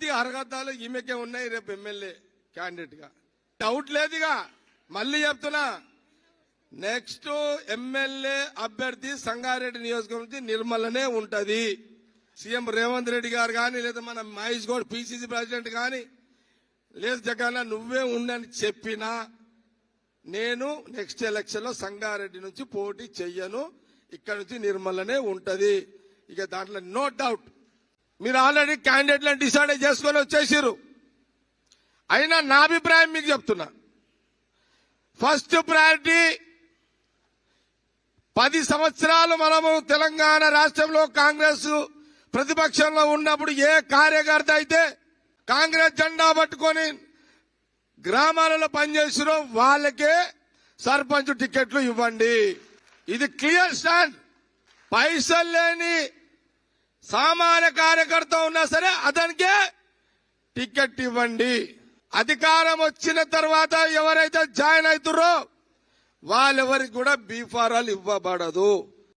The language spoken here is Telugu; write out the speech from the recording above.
పూర్తి అర్హతలు ఈమెకే ఉన్నాయి రేపు ఎమ్మెల్యే క్యాండిడేట్ గా, డౌట్ లేదుగా. మళ్ళీ చెప్తున్నా, నెక్స్ట్ ఎమ్మెల్యే అభ్యర్థి సంగారెడ్డి నియోజకవర్గం నుంచి నిర్మలనే ఉంటది. సీఎం రేవంత్ రెడ్డి గారు కానీ, లేదా మన మహేష్ గౌడ్ పిసిసి ప్రెసిడెంట్ కానీ, లేదు జగన్ నువ్వే ఉండని చెప్పినా నేను నెక్స్ట్ ఎలక్షన్ లో సంగారెడ్డి నుంచి పోటీ చెయ్యను, ఇక్కడ నుంచి నిర్మలనే ఉంటది. ఇక దాంట్లో నో డౌట్. మీరు ఆల్రెడీ క్యాండిడేట్లను డిసైడ్ చేసుకొని వచ్చేసారు. అయినా నా అభిప్రాయం మీకు చెప్తున్నా, ఫస్ట్ ప్రయారిటీ 10 సంవత్సరాలు మనము తెలంగాణ రాష్ట్రంలో కాంగ్రెస్ ప్రతిపక్షంలో ఉన్నప్పుడు ఏ కార్యకర్త అయితే కాంగ్రెస్ జెండా పట్టుకొని గ్రామాలలో పనిచేసిరో వాళ్ళకే సర్పంచ్ టికెట్లు ఇవ్వండి. ఇది క్లియర్ స్టాండ్. పైసలు లేని సామాన్య కార్యకర్త ఉన్నా సరే అతనికే టికెట్ ఇవ్వండి. అధికారం వచ్చిన తర్వాత ఎవరైతే జాయిన్ అవుతారో వాళ్ళెవరికి కూడా బీఫారాలు ఇవ్వబడదు.